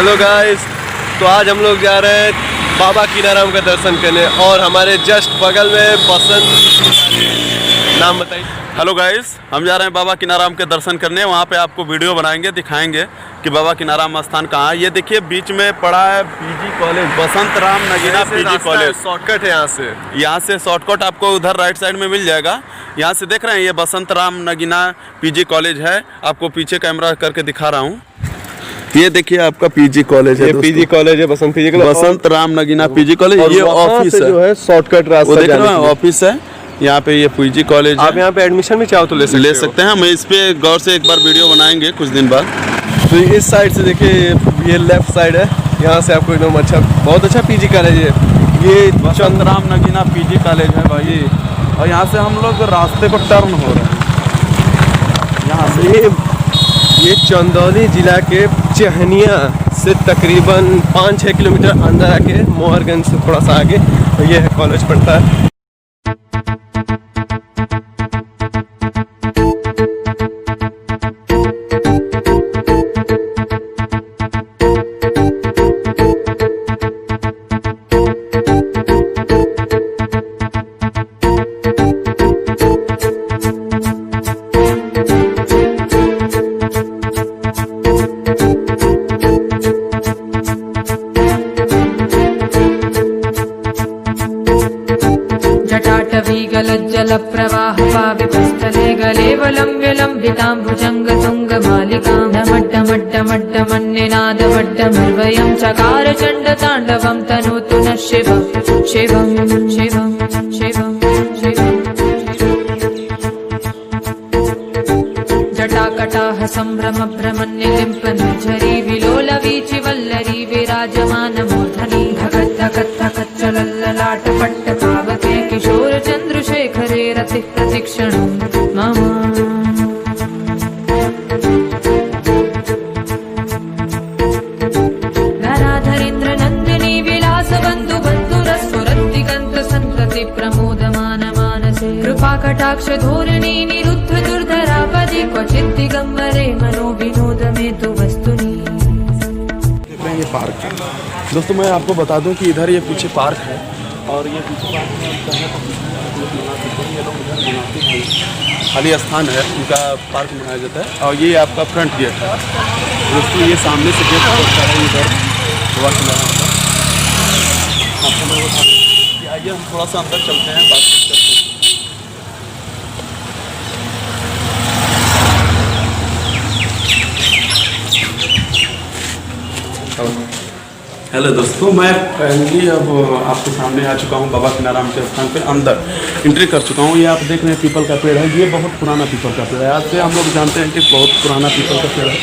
Hello guys, तो आज हम लोग जा रहे हैं बाबा कीनाराम का दर्शन करने और हमारे जस्ट बगल में बसंत। नाम बताइए। हेलो गाइस, हम जा रहे हैं बाबा कीनाराम के दर्शन करने। वहाँ पे आपको वीडियो बनाएंगे, दिखाएंगे कि बाबा कीनाराम स्थान कहाँ है। ये देखिए बीच में पड़ा है PG college, Basant Ram Nagina PG college. Shortcut है यहाँ से शॉर्टकट आपको उधर राइट साइड में मिल जाएगा। यहाँ से देख रहे हैं, ये बसंत राम नगीना पीजी कॉलेज है। आपको पीछे कैमरा करके दिखा रहा हूँ। ये देखिए आपका पीजी कॉलेज है, पीजी कॉलेज है, बसंत PG college, Basant Ram Nagina PG college. ये ऑफिस है जो है शॉर्टकट रास्ता देख रहे हैं, ऑफिस है यहाँ पे। ये पीजी कॉलेज है। आप यहाँ पे एडमिशन भी चाहो तो ले सकते हैं। हम इस पे गौर से एक बार वीडियो बनाएंगे कुछ दिन बाद। तो इस साइड से देखिए, ये लेफ्ट साइड है, यहाँ से आपको एकदम अच्छा, बहुत अच्छा पीजी कॉलेज है। ये बसंत राम नगीना पीजी कॉलेज है भाई। और यहाँ से हम लोग रास्ते को टर्न हो रहे हैं यहाँ से। ये चंदौली जिला के चहनिया से तकरीबन 5-6 किलोमीटर अंदर आके मोहरगंज से थोड़ा सा आगे ये है कॉलेज पड़ता है। जल प्रवाह पावितस्थले गलेवलम्ब्य लम्बिताम्बुजङ्ग तुङ्गमालिकां ढमड्ढमड्ढमड्ढमन्निनादवड्ढमर्वयं चकार चण्डताण्डवं तनोतु नः शिवं शिवं शिवं शिवं शिवं। जटाकटाह सम्भ्रम भ्रमन्निलिम्प निर्झरी विलोल वीचि वल्लरी विराजमान मूर्धनि धगत् धगत् धगत् चलल्ललाट पट्ट पावके किशोर चन्द्रशेखरे रतिः प्रतिक्षणं मम। धराधरेन्द्र नन्दिनी विलास बन्धु बन्धुरस्फुरद्दिगन्त सन्तति प्रमोदमान मानसे कृपाकटाक्ष धोरणी निरुद्ध दुर्धरापदि क्वचित् दिगम्बरे मनो विनोद में तु वस्तुनि। ये पार्क है दोस्तों। मैं आपको बता दूं कि इधर ये पीछे पार्क है और ये पीछे पार्क में ये लोग इधर मनाते हैं। खाली स्थान है, उनका पार्क मनाया जाता है। और ये आपका फ्रंट गेट है दोस्तों। ये सामने से गेट पड़ता है इधर बाबा कीनाराम का। आपको मैं बता दूँ कि आइए हम थोड़ा सा अंदर चलते हैं, बातचीत करते हैं। हेलो दोस्तों, मैं फाइनली अब आपके सामने आ चुका हूँ बाबा कीनाराम के स्थान पे। अंदर एंट्री कर चुका हूँ। ये आप देख रहे हैं पीपल का पेड़ है। ये बहुत पुराना पीपल का पेड़ है। आज से हम लोग जानते हैं कि बहुत पुराना पीपल का पेड़ है,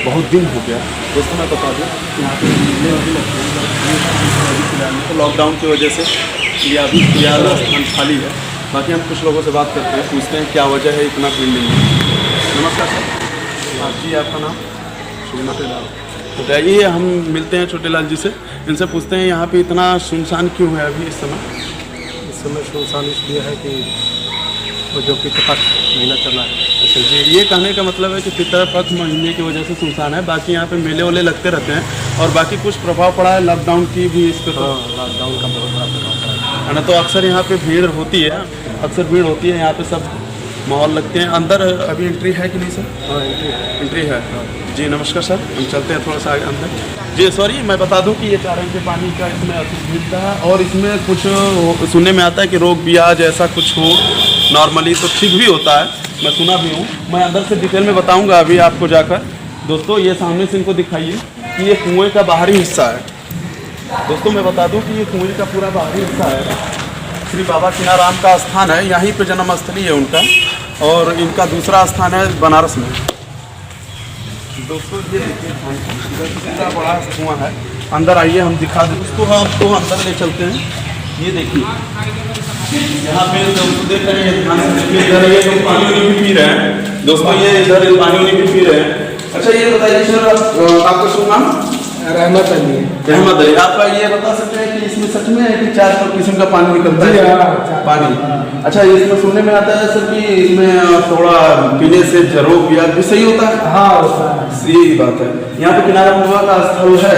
बहुत दिन हो गया। दोस्तों मैं बता दूँ, यहाँ पे मेले अभी लगते हैं तो लॉकडाउन की वजह से ये अभी फिलहाल स्थान खाली है। बाकी हम कुछ लोगों से बात करते हैं, पूछते हैं क्या वजह है इतना भीड़ नहीं है। नमस्कार सर। हाँ जी, आपका नाम? छोटे लाल। बताइए, हम मिलते हैं छोटे लाल जी से। इनसे पूछते हैं यहाँ पे इतना सुनसान क्यों है अभी इस समय? इस समय सुनसान इसलिए है कि वो जो पितृपक्ष महीना चल रहा है। अच्छा जी, ये कहने का मतलब है कि पितृपक्ष महीने की वजह से सुनसान है। बाकी यहाँ पे मेले वाले लगते रहते हैं और बाकी कुछ प्रभाव पड़ा है लॉकडाउन की भी इस पर। हाँ, लॉकडाउन का बहुत बड़ा प्रभाव पड़ा है ना। तो अक्सर यहाँ पे भीड़ होती है, यहाँ पे सब माहौल लगते हैं। अंदर अभी एंट्री है कि नहीं सर? हाँ, एंट्री है। जी नमस्कार सर, हम चलते हैं थोड़ा सा आगे अंदर। जी सॉरी, मैं बता दूं कि ये कारण के पानी का इसमें अतिरिक्त मिलता है और इसमें कुछ सुनने में आता है कि रोग ब्याज ऐसा कुछ हो नॉर्मली तो ठीक भी होता है, मैं सुना भी हूँ। मैं अंदर से डिटेल में बताऊँगा अभी आपको जाकर। दोस्तों ये सामने से इनको दिखाइए कि ये कुएँ का बाहरी हिस्सा है। दोस्तों मैं बता दूँ कि ये कुएँ का पूरा बाहरी हिस्सा है। श्री बाबा कीनाराम का स्थान है, यहीं पे जन्मस्थली है उनका। और इनका दूसरा स्थान है बनारस में। दोस्तों ये देखिए कितना बड़ा कुआं है। अंदर आइए, हम दिखा दें उसको। हम तो अंदर ले चलते हैं। ये देखिए यहाँ पे दोस्तों देख रहे हैं, ध्यान से देखिए। इधर ये लोग पानी उनी भी पी रहे हैं दोस्तों। ये इधर पानी उनी भी पी रहे हैं। अच्छा ये बताइए सर, आपका शुभ नाम? रहमत अली। रहमत अली, आपका ये बता सकते हैं कि इसमें सच में है कि 4 किस्म का पानी निकलता है? पानी, अच्छा इसमें सुनने में आता है सर कि इसमें थोड़ा पीने से रोग भी भी सही होता है? हाँ होता है। सही बात है। यहाँ पे किनारा मुआ का स्थल है,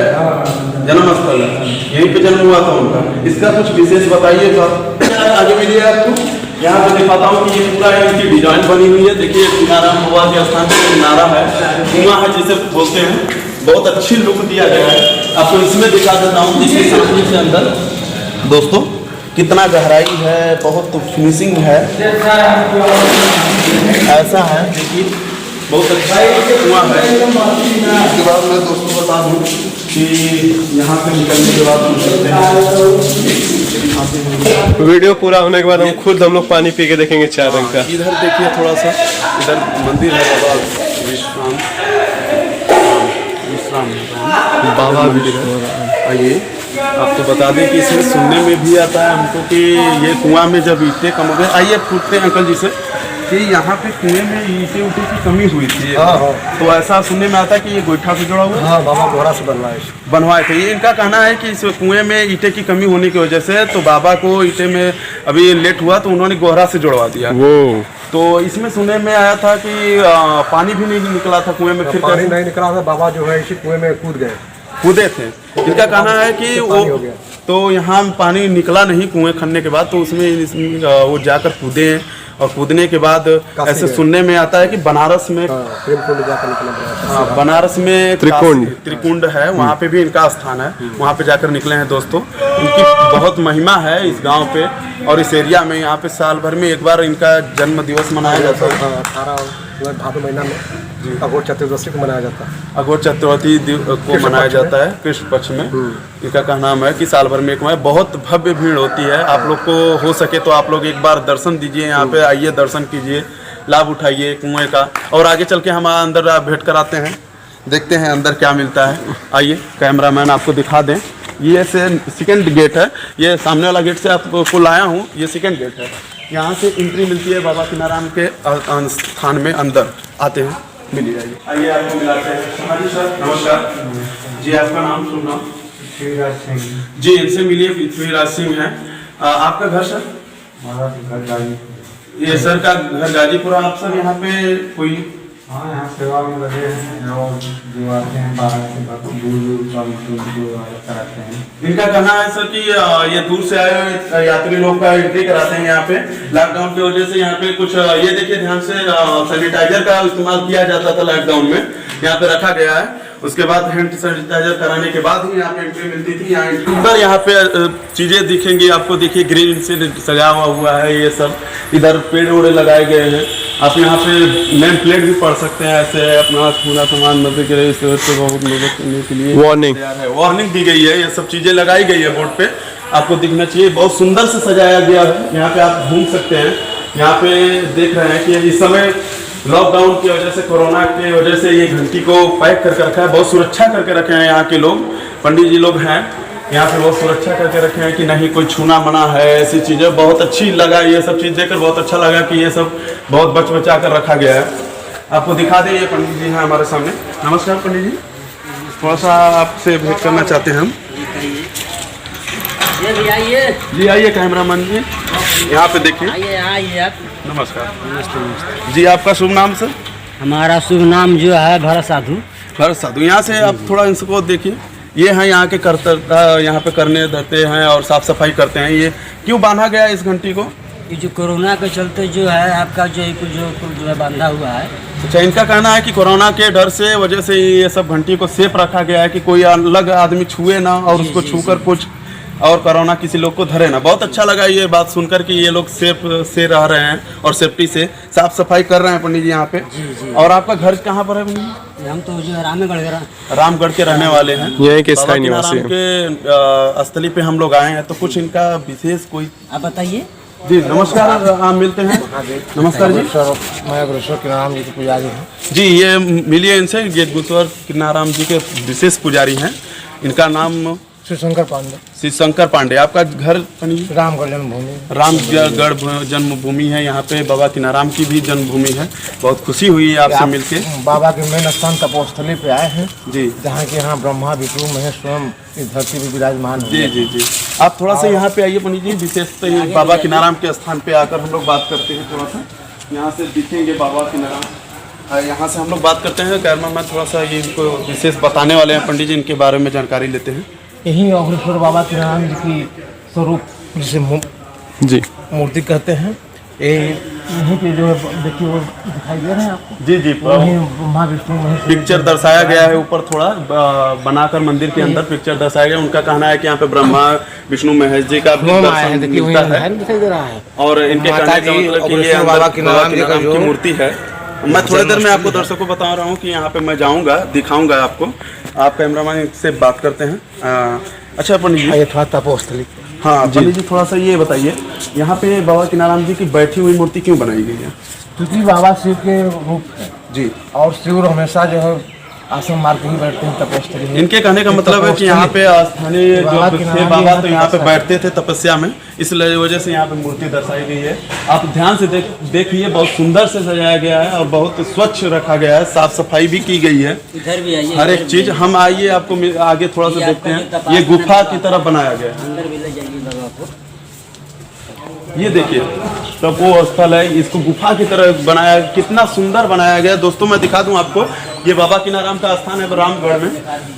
जन्म स्थल है, यहीं पे जन्म हुआ था उनका। इसका कुछ विशेष बताइए। आगे मिलिए आपको, यहाँ पे दिखाता हूँ कि ये पूरा इनकी डिजाइन बनी हुई है। देखिए किनारा मुआ के स्थान पर किनारा है, कुआं है जिसे बोलते हैं, बहुत अच्छी लुक दिया गया है। आपको इसमें दिखा देता हूँ, देखिए सामने से अंदर दोस्तों कितना गहराई है, बहुत फिनिशिंग है, ऐसा है देखिए, बहुत अच्छा कुआं है। इसके बाद मैं दोस्तों बता दूँ कि यहाँ से निकलने के बाद हम चलते हैं। वीडियो पूरा होने के बाद हम लोग पानी पी के देखेंगे 4 रंग का। इधर देखिए थोड़ा सा, इधर मंदिर है बाबा विश्राम। आइए आपको बता दें कि इसमें सुनने में भी आता है हमको कि ये कुआं में जब ईंटें कम हो गए, आइए पूछते हैं अंकल जी से कि यहाँ पे कुएं में ईंटें उटे की कमी हुई थी। तो ऐसा सुनने में आता है कि ये गोईठा से जुड़ा हुआ है? हाँ, बाबा गोरा से बनवाए थे। ये इनका कहना है कि इस कुएं में ईंटें की कमी होने की वजह से तो बाबा को ईंटें में अभी लेट हुआ तो उन्होंने गोहरा से जुड़वा दिया। तो इसमें सुनने में आया था कि पानी भी नहीं निकला था कुएं में, फिर पानी नहीं निकला था, बाबा जो है इसी कुएं में कूदे थे। इनका कहना है कि वो तो यहाँ पानी निकला नहीं कुएं खनने के बाद, तो उसमें वो जाकर कूदे और कूदने के बाद ऐसे सुनने में आता है कि बनारस में बनारस में त्रिकुंड है, वहाँ पे भी इनका स्थान है, वहाँ पे जाकर निकले हैं दोस्तों। इनकी बहुत महिमा है इस गांव पे और इस एरिया में। यहाँ पे साल भर में एक बार इनका जन्म दिवस मनाया जाता है। 18 भादो महीना में अघोर चतुर्दशी को मनाया जाता है। अघोर चतुर्थी को मनाया जाता है कृष्ण पक्ष में। इनका कहना है कि साल भर में एक बार बहुत भव्य भीड़ होती है। आप लोग को हो सके तो आप लोग एक बार दर्शन दीजिए, यहाँ पे आइए, दर्शन कीजिए, लाभ उठाइए कुएं का। और आगे चल के हम अंदर भेंट कराते हैं, देखते हैं अंदर क्या मिलता है। आइए कैमरामैन आपको दिखा दें, ये सेकंड गेट है, ये सामने वाला गेट से आपको लाया हूँ, ये सेकंड गेट है। यहाँ से एंट्री मिलती है बाबा किनाराम के स्थान में। अंदर आते हैं, मिल जाइए। आइए आपको मिलाते हैं। हाँ जी सर, नमस्कार जी, आपका नाम शुभ नाम? पृथ्वीराज सिंह जी, इनसे मिलिए। पृथ्वीराज सिंह है। आपका घर सर? हमारा घर गाजीपुर। ये सर का घर गाजीपुर। आप सर यहाँ पे कोई? हाँ, यहाँ सेवा में लगे हैं और जो आते हैं 12 से दूर कराते हैं। इनका कहना है सर कि ये दूर से आए हुए यात्री लोग का एंट्री कराते हैं यहाँ पे। लॉकडाउन की वजह से यहाँ पे कुछ ये देखिए ध्यान से सैनिटाइजर का इस्तेमाल किया जाता था लॉकडाउन में, यहाँ पे रखा गया है। उसके बाद हैंड सैनिटाइजर कराने के बाद ही यहाँ पे एंट्री मिलती थी। यहाँ पे चीजें दिखेंगी आपको, देखिए ग्रीन से सजा हुआ है ये सब। इधर पेड़ ओड़े लगाए गए हैं। आप यहाँ पे नेम प्लेट भी पढ़ सकते हैं, ऐसे अपना पूरा सामान मदद करे इस बहुत मदद करने के लिए वार्निंग दी गई है। ये सब चीजें लगाई गई है बोर्ड पे, आपको दिखना चाहिए। बहुत सुंदर से सजाया गया है। यहाँ पे आप घूम सकते हैं। यहाँ पे देख रहे हैं कि इस समय लॉकडाउन की वजह से, कोरोना की वजह से ये घंटी को पैक करके रखा है, बहुत सुरक्षा करके रखे हैं यहाँ के लोग। पंडित जी लोग हैं यहाँ पे, बहुत सुरक्षा करके रखे हैं कि नहीं कोई छूना मना है, ऐसी चीज़ें। बहुत अच्छी लगा ये सब चीज़ देखकर, बहुत अच्छा लगा कि ये सब बहुत बचा कर रखा गया है। आपको दिखा दें, ये पंडित जी हैं हमारे सामने। नमस्कार पंडित जी, थोड़ा सा आपसे भेंट करना चाहते हैं हम। जी आइए कैमरामैन जी, यहाँ पे देखिए। आइए आप। नमस्कार जी, आपका शुभ नाम सर? हमारा शुभ नाम जो है भरत साधु। भरत साधु। यहाँ से आप थोड़ा इनको देखिए, ये हैं यहाँ के कर्ता, यहाँ पे करने धरते हैं और साफ सफाई करते हैं। ये क्यों बांधा गया इस घंटी को? ये जो कोरोना के चलते जो है आपका जो है बांधा हुआ है। अच्छा, इनका कहना है कि कोरोना के डर से वजह से ये सब घंटी को सेफ रखा गया है कि कोई अलग आदमी छुए ना और उसको छूकर कुछ और कोरोना किसी लोग को धरे ना। बहुत अच्छा लगा ये बात सुनकर कि ये लोग सेफ से रह रहे हैं और सेफ्टी से साफ सफाई कर रहे हैं पंडित जी यहाँ पे। जी। और आपका घर कहाँ पर है पंडित जी? हम तो जो रामगढ़ के रहने वाले हैं। यही के स्थानीय निवासी के स्थली पे हम लोग आए हैं, तो कुछ इनका विशेष कोई आप बताइए। जी नमस्कार, आप मिलते हैं। नमस्कार जी, मैं अग्रसर किनाराम जी के पुजारी हूँ। जी ये मिलिए इनसे, ये गुरुद्वारा किनाराम जी के विशेष पुजारी हैं। इनका नाम शिवशंकर पांडे। शिवशंकर पांडे, आपका घर पंडित जी? रामगढ़ जन्मभूमि। रामगढ़ जन्मभूमि है, यहाँ पे बाबा किनाराम की भी जन्मभूमि है। बहुत खुशी हुई है आपसे मिलके। बाबा के मेन स्थान तपोस्थली पे आए हैं जी, जहाँ के यहाँ ब्रह्मा विष्णु महेश स्वयं इस धरती पे विराजमान हैं। जी जी जी। आप थोड़ा सा यहाँ पे आइए पंडित जी, विशेषतः ये बाबा किनाराम के स्थान पे आकर हम लोग बात करते हैं। थोड़ा सा यहाँ से दिखेंगे बाबा किनाराम, यहाँ से हम लोग बात करते हैं। कैमरा मैन थोड़ा सा ये इनको विशेष बताने वाले हैं पंडित जी, इनके बारे में जानकारी लेते हैं। यही अग्रसर बाबा किनाराम जी की स्वरूप जिसे जी मूर्ति कहते हैं। ये यहीं पे जो है देखिए वो दिखाई दे रहे हैं आपको। जी जी, वहीं ब्रह्मा विष्णु महेश पिक्चर दर्शाया गया है ऊपर, थोड़ा बनाकर मंदिर के अंदर पिक्चर दर्शाया गया। उनका कहना है कि यहाँ पे ब्रह्मा विष्णु महेश जी का भी दर्शन मिलता है दिखाई दे रहा है। और इनके कहने का मतलब कि ये अंदर बाबा किनाराम की मूर्ति है। मैं थोड़ी देर में आपको दर्शकों को बता रहा हूँ कि यहाँ पे मैं जाऊँगा, दिखाऊंगा आपको। आप कैमरामैन से बात करते हैं। अच्छा पंडित जी, ये थोड़ा तपोस्थली। हाँ पंडित जी, थोड़ा सा ये बताइए, यहाँ पे बाबा किनाराम जी की बैठी हुई मूर्ति क्यों बनाई गई है? क्योंकि बाबा शिव के रूप है जी, और शिव हमेशा जो है आसन मार के ही बैठते हैं तपस्या में। इनके कहने का मतलब है कि यहाँ पे स्थानीय जो थे बाबा तो यहाँ पे बैठते थे तपस्या में, इस वजह से यहाँ पे मूर्ति दर्शाई गई है। आप ध्यान से देखिए, बहुत सुंदर से सजाया गया है और बहुत स्वच्छ रखा गया है, साफ सफाई भी की गई है। इधर भी आइए, हर एक चीज। हम आइए आपको आगे थोड़ा सा देखते हैं। ये गुफा की तरफ बनाया गया है, अंदर भी ले जाइए बाबा को। ये देखिए तपो स्थल है, इसको गुफा की तरह बनाया, कितना सुंदर बनाया गया। दोस्तों मैं दिखा दूं आपको, ये बाबा किनाराम का स्थान है रामगढ़ में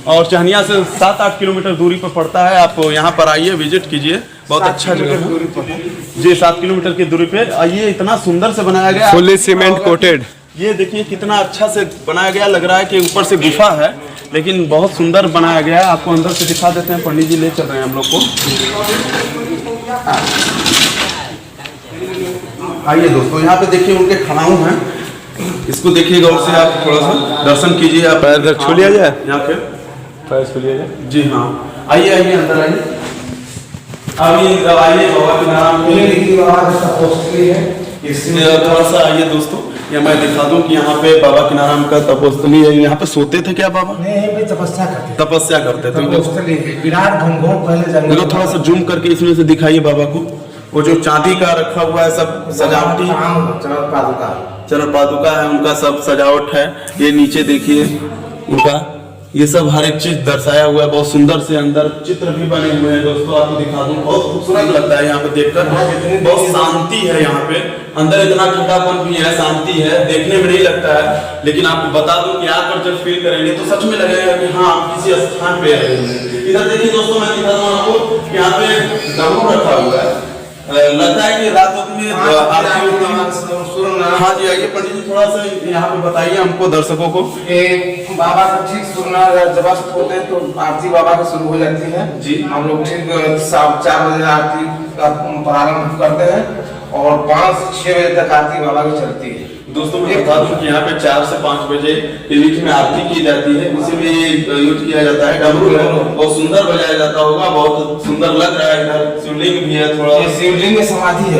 और चहनिया से 7-8 किलोमीटर दूरी पर पड़ता है। आप यहाँ पर आइए, विजिट कीजिए, बहुत अच्छा जगह है जी। 7 किलोमीटर की दूरी पे आइए, इतना सुंदर से बनाया गया, फुल्ली सीमेंट कोटेड। ये देखिए कितना अच्छा से बनाया गया। लग रहा है कि ऊपर से गुफा है, लेकिन बहुत सुंदर बनाया गया है। आपको अंदर से दिखा देते हैं, पंडित जी ले चल रहे हैं हम लोग को। आइए दोस्तों, यहाँ पे देखिए उनके खड़ाऊ हैं, इसको देखिए गौर से, आप थोड़ा सा दर्शन कीजिए। आप पैर छू लिया जाए, यहाँ पे पैर छू लिया जाए। जी हाँ, आइए आइए अंदर आइए। आइए बाबा किनाराम है, थोड़ा सा आइए दोस्तों, या मैं दिखा दूं कि यहाँ पे बाबा किनाराम का तपोस्थली है। यहाँ पे सोते थे क्या बाबा? नहीं, तपस्या करते थे। विराट घनघोर पहले जंगल। थोड़ा सा जूम करके इसमें से दिखाइए बाबा को। वो जो चांदी का रखा हुआ है सब सजावटी, चरण पादुका है उनका, सब सजावट है। ये नीचे देखिए उनका, ये सब हर एक चीज दर्शाया हुआ है। बहुत सुंदर से अंदर चित्र भी बने हुए हैं दोस्तों, आपको दिखा दूं, बहुत खूबसूरत लगता है यहाँ पे देखकर। बहुत शांति है यहाँ पे, अंदर इतना ठंडापन भी है, शांति है, देखने में नहीं लगता है। लेकिन आपको बता दूं कि आकर जब फील करेंगे तो सच में लगेगा कि हाँ आप किसी स्थान पे आए हैं। इधर देखिए दोस्तों, मैं दिखा दूं आपको, यहाँ पे डमरू रखा हुआ है। लगता है कि रात में आरती होती है। हाँ जी, आइए पंडित जी, थोड़ा सा यहाँ पे बताइए हमको, दर्शकों को। बाबा का ठीक सुनना जब होते हैं तो आरती बाबा की शुरू हो जाती है जी। हम लोग ठीक 4 बजे आरती का प्रारंभ करते हैं और 5 से 6 बजे तक आरती बाबा की चलती है। दोस्तों मैं बता दूं कि यहाँ पे 4 से 5 बजे के बीच में आरती की जाती है, उसी में ये यूज किया जाता है। डमरू है, बहुत सुंदर बजाया जाता होगा, बहुत सुंदर लग रहा है। इधर शिवलिंग भी है, थोड़ा शिवलिंग में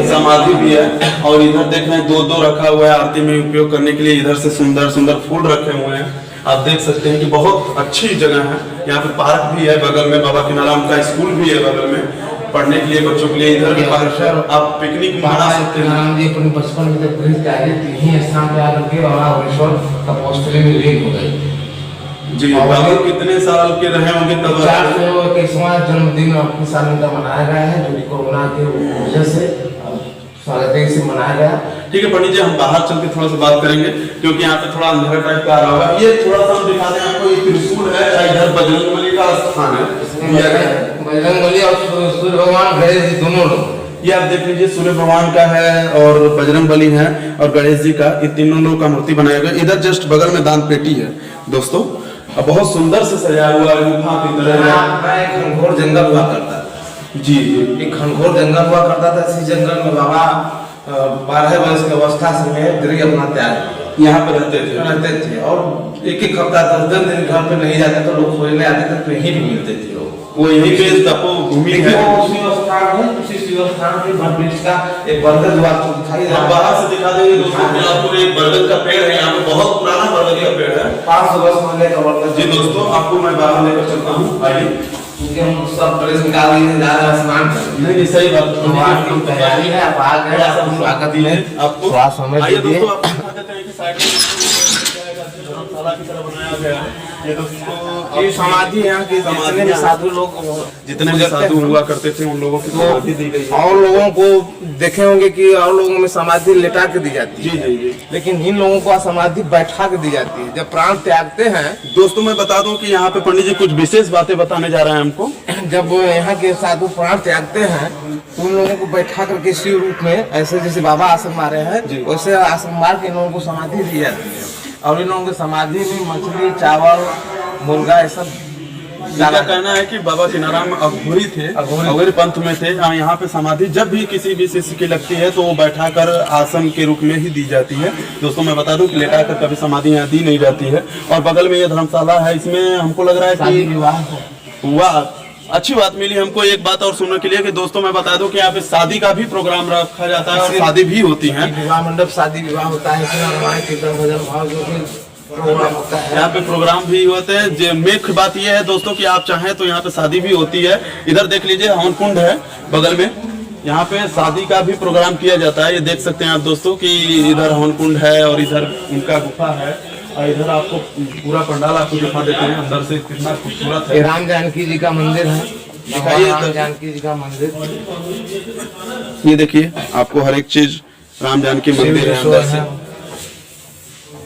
समाधि भी है। और इधर देख रहे हैं 2-2 रखा हुआ है आरती में उपयोग करने के लिए। इधर से सुंदर सुंदर फूल रखे हुए हैं, आप देख सकते हैं कि बहुत अच्छी जगह है। यहाँ पे पार्क भी है बगल में, बाबा किनाराम का स्कूल भी है बगल में, पढ़ने के लिए बच्चों के लिए इधर भी आप पिकनिक मना सकते हैं। जी अपने बचपन में जब गृह त्यागी यही स्थान पे आकर के बाबा तपोस्थली में लीन हो गए। जी, बाबा कितने साल के रहे होंगे तब? 421वां जन्मदिन अपने साल में मनाया गया है, जो कि कोरोना के वजह से स्वागत से मनाया गया। ठीक है पंडित जी, हम बाहर चल के थोड़ा सा बात करेंगे, क्योंकि यहाँ पे थोड़ा अंधेरा टाइप का आ रहा होगा। ये थोड़ा सा हम दिखाते हैं आपको, ये त्रिशूल है, इधर बजरंगबली का स्थान है। बजरंगबली और सूर्य भगवान गणेश जी दोनों लोग, ये आप देख लीजिए, सूर्य भगवान का है और बजरंगबली है और गणेश जी का, ये तीनों लोग का मूर्ति बनाया गया। इधर जस्ट बगल में दान पेटी है दोस्तों, बहुत सुंदर से सजाया हुआ है, गुफा की तरह। एक घनघोर जंगल हुआ करता था जी, एक घनघोर जंगल हुआ करता था। इसी जंगल में बाबा 12 वर्ष की अवस्था से गृह अपना त्याग यहाँ पे रहते थे और एक हफ्ता 10 दिन घर पे नहीं जाते तो लोग खोजने आते थे, तो यहीं भी मिलते थे लोग। वो यहीं पे तपो भूमि है, उसी स्थान है, उसी स्थान पे वृक्ष का एक बरगद हुआ दिखाई दे रहा है। बाहर से दिखा देंगे दोस्तों कि आपको एक बरगद का पेड़ है, यहाँ पे बहुत पुराना बरगद का पेड़ है, 500 वर्ष पहले का बरगद। जी दोस्तों, आपको मैं बाहर लेकर चलता हूँ, आइए। क्योंकि हम सब ड्रेस निकाल के जा रहे हैं स्नान करने। नहीं सही बात तो आपकी तैयारी है, आप आ गए, आप स्वागत में आपको थोड़ा समय आइए दीजिए। दोस्तों, आपको दिखा देते हैं कि साइड में धर्मशाला की तरह बनाया गया है। ये दोस्तों ये समाधि यहाँ के जितने भी साधु लोग जितने भी साधु हुआ करते थे उन लोगों की समाधि दी गई है। और लोगों को देखे होंगे कि और लोगों में समाधि लेटा के दी जाती है, जी। लेकिन इन लोगों को समाधि बैठा के दी जाती है। जब प्राण त्यागते हैं, दोस्तों मैं बता दूं कि यहाँ पे पंडित जी कुछ विशेष बातें बताने जा रहे हैं हमको। जब यहाँ के साधु प्राण त्यागते हैं तो उन लोगों को बैठा करके शिव रूप में, ऐसे जैसे बाबा आसन मारे हैं वैसे आसन मार के इन लोगों को समाधि दी जाती है। और इन लोगों की समाधि में मछली, चावल, मुर्गा ये सब इनका कहना है कि बाबा किनाराम अघोरी थे, अघोरी पंथ में थे। यहाँ पे समाधि जब भी किसी भी शिष्य की लगती है तो वो बैठाकर आसन के रूप में ही दी जाती है। दोस्तों मैं बता दूं कि लेटा कर कभी समाधि यहाँ दी नहीं जाती है। और बगल में ये धर्मशाला है, इसमें हमको लग रहा है कि विवाह हुआ। अच्छी बात मिली हमको एक बात और सुनने के लिए कि दोस्तों मैं बता दूं कि यहाँ पे शादी का भी प्रोग्राम रखा जाता है और शादी भी होती है। विवाह मंडप, शादी विवाह होता है, कीर्तन भजन भाव जो भी प्रोग्राम होता है। यहाँ पे प्रोग्राम भी होते हैं। मुख्य बात यह है दोस्तों कि आप चाहें तो यहाँ पे शादी भी होती है। इधर देख लीजिए हवन कुंड है बगल में, यहाँ पे शादी का भी प्रोग्राम किया जाता है। ये देख सकते हैं आप दोस्तों कि इधर हवन कुंड है और इधर उनका गुफा है और इधर आपको पूरा पंडाल आपको दिखा देते हैं अंदर से कितना खूबसूरत है। राम जानकी जी का मंदिर है, दिखाइए राम जानकी जी का मंदिर। ये देखिए आपको हर एक चीज राम जानकी मंदिर है अंदर से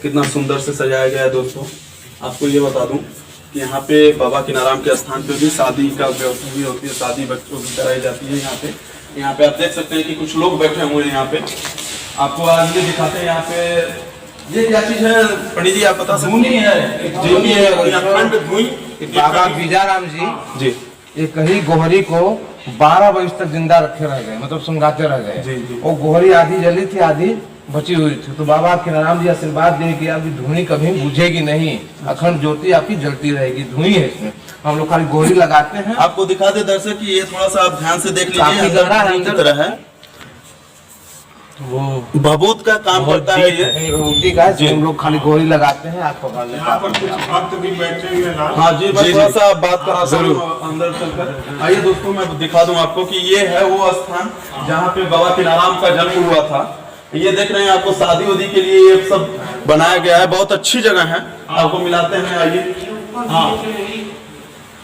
कितना सुंदर से सजाया गया है। दोस्तों आपको ये बता दूं कि यहाँ पे बाबा किनाराम के स्थान पे भी शादी का व्यवस्था भी होती है, शादी बच्चों की कराई जाती है। यहाँ पे आप देख सकते हैं कि कुछ लोग बैठे हुए हैं। यहाँ पे आपको आज ये दिखाते हैं। यहाँ पे ये क्या चीज है पंडित जी, आप बता सकते हैं? धूनी है, अखंड धूनी। बाबा बीजाराम जी एक ही गोहरी को 12 बजे तक जिंदा रखे रह गए, मतलब सुनगाते रह गए। वो गोहरी आधी जली थी, आधी बची हुई थी। तो बाबा किनाराम जी आशीर्वाद दे कि आपकी धुनी कभी बुझेगी नहीं, अखंड ज्योति आपकी जलती रहेगी। धुनी है इसमें, हम लोग खाली गोहरी लगाते हैं। आपको दिखा दे दर्शक कि ये थोड़ा सा आप ध्यान से देख लीजिए, काफी गहरा है, अंदर की तरह है। वो भभूत का काम करता है ये रोटी का, हम लोग खाली गोहरी लगाते हैं। आप पकड़ लेते हाँ जी, बस थोड़ा सा बात करा जरूर अंदर चलकर। आइए दोस्तों मैं दिखा दूं आपको कि ये है वो स्थान जहाँ पे बाबा किनाराम का जन्म हुआ था। ये देख रहे हैं आपको शादी उदी के लिए ये सब बनाया गया है। बहुत अच्छी जगह है, आपको मिलाते हैं। आइए। हाँ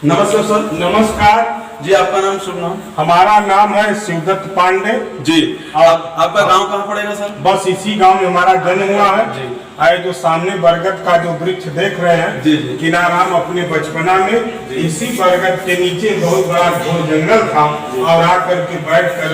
नमस्कार सर। नमस्कार जी, आपका नाम शुभ नाम? हमारा नाम है शिवदत्त पांडे जी। आपका गांव कहाँ पड़ेगा सर? बस इसी गांव में हमारा जन्म हुआ है। आए जो सामने बरगद का जो वृक्ष देख रहे हैं, जी। किनाराम अपने बचपना में इसी बरगद के नीचे बहुत बड़ा घोर जंगल था और आकर के बैठ कर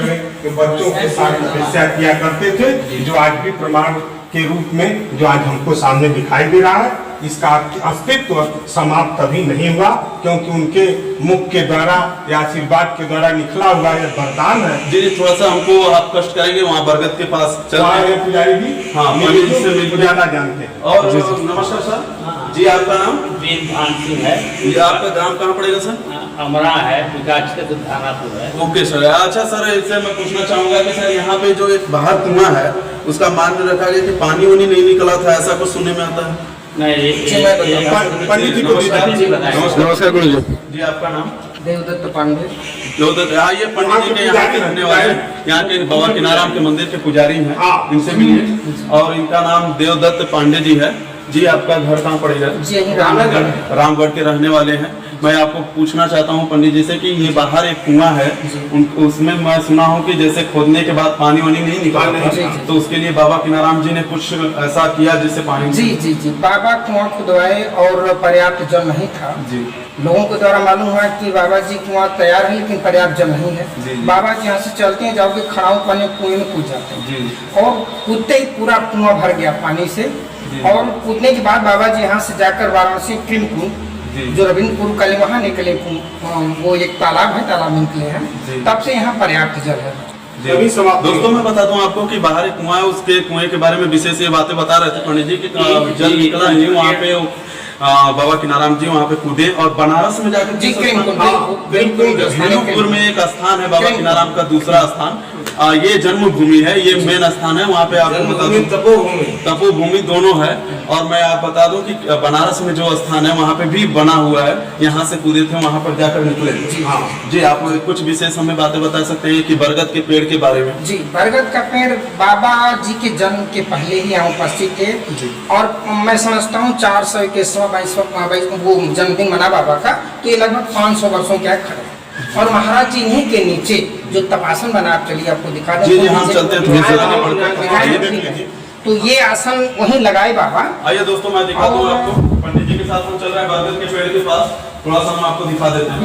बच्चों के साथ तपस्या किया करते थे, जो आज भी प्रमाण के रूप में जो आज हमको सामने दिखाई दे रहा है। इसका अस्तित्व समाप्त कभी नहीं हुआ, क्योंकि उनके मुख के द्वारा या आशीर्वाद के द्वारा निकला हुआ यह वरदान है। जी थोड़ा सा हमको आप कष्ट करेंगे, वहाँ बरगद के पास चलते हैं। पुजारी जी हाँ, पंडित जी से ज्यादा जानते हैं। और नमस्कार सर। जी आपका नाम? वीरभान सिंह है। ये आपका ग्राम कहाँ पड़ेगा सर? अमरा है, विकास के धानापुर है। Okay sir. अच्छा सर, इससे मैं पूछना चाहूंगा कि सर यहाँ पे जो एक बाहर कुआं है उसका मान रखा गया कि पानी वानी नहीं निकला था, ऐसा कुछ सुनने में आता है? नहीं, पंडित जी को नमस्कार गुरु जी। जी आपका नाम? देवदत्त पांडे। देवदत्त, हाँ ये पंडित जी के यहाँ के रहने वाले हैं, यहाँ के बाबा किनाराम के मंदिर के पुजारी हैं, इनसे मिलिए। और इनका नाम देवदत्त पांडे जी है। जी आपका घर कहाँ पड़ेगा? जी रामगढ़। रामगढ़ के रहने वाले हैं। मैं आपको पूछना चाहता हूँ पंडित जी से कि ये बाहर एक कुआं है, उसमें मैं सुना हूँ कि जैसे खोदने के बाद पानी वानी नहीं निकलता, तो उसके लिए बाबा किनाराम जी ने कुछ ऐसा किया जिससे पानी जी बाबा कुआं खुदवाए और पर्याप्त जल नहीं था जी। लोगों के द्वारा मालूम हुआ कि बाबा जी कुआं तैयार है लेकिन पर्याप्त जल नहीं है। बाबा जी यहाँ से चलते हैं, जाओगे खड़ाऊ पानी कुएं में कूद जाते हैं और कूदते ही पूरा कुआं भर गया पानी से। और कूदने के बाद बाबा जी यहाँ से जाकर वाराणसी कृमकुंड जो रविंद्रपुर कल वहाँ निकले, वो एक तालाब है, तालाब में निकले हैं, तब से यहाँ पर्याप्त जल है। दोस्तों मैं बता दूं आपको कि बाहर एक कुआं है, उसके कुएं के बारे में विशेष ये बातें बता रहे थे पंडित जी कि जल निकला नहीं वहाँ पे। बाबा किनाराम जी वहाँ पे कूदे और बनारस में जाकर कृमकुंड में एक स्थान है बाबा किनाराम का दूसरा स्थान, ये जन्मभूमि है, ये मेन स्थान है, वहाँ पे आपको बता दूं तपोभूमि दोनों है। और मैं आप बता दूं कि बनारस में जो स्थान है वहाँ पे भी बना हुआ है, यहाँ से कूदे थे वहाँ पर जाकर निकले। जी आप कुछ विशेष हमें बातें बता सकते हैं कि बरगद के पेड़ के बारे में? जी बरगद का पेड़ बाबा जी के जन्म के पहले ही यहाँ उपस्थित थे और मैं समझता हूँ 421 वो जन्मदिन मना बाबा का, तो ये लगभग 500 वर्षों के खड़े और महाराज जी इन्हीं के नीचे जो तपासन बना, आप चलिए आपको दिखा दें। जी हम चलते हैं। तो ये आसन वहीं लगाए बाबा। आइए दोस्तों मैं दिखा दूं आपको, पंडित जी के साथ हम चल रहे हैं बरगद के पेड़ के पास, थोड़ा सा हम आपको दिखा देते हैं।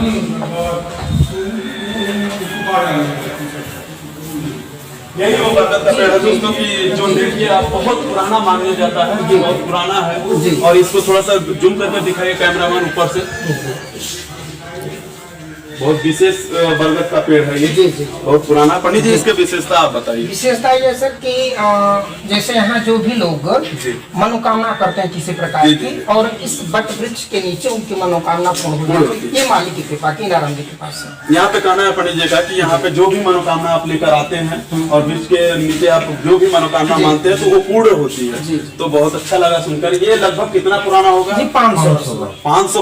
यही वो बरगद का पेड़ है दोस्तों की जो देखिए आप बहुत पुराना माना जाता है, बहुत पुराना है। और इसको थोड़ा सा जूम करके दिखाइए कैमरामैन ऊपर से। बहुत विशेष बरगद का पेड़ है ये। जी जी बहुत पुराना। पंडित जी इसके विशेषता आप बताइए। विशेषता ये सर कि जैसे यहाँ जो भी लोग मनोकामना करते हैं किसी प्रकार की, और इस वट वृक्ष के नीचे उनकी मनोकामना पूर्ण हो जाती है। ये मालिक की कृपा की नारायण जी के पास है। यहाँ पे कहना है पंडित जी का कि यहाँ पे जो भी मनोकामना आप लेकर आते हैं और वृक्ष के नीचे आप जो भी मनोकामना मानते हैं तो वो पूर्ण होती है। तो बहुत अच्छा लगा सुनकर। ये लगभग कितना पुराना होगा? 500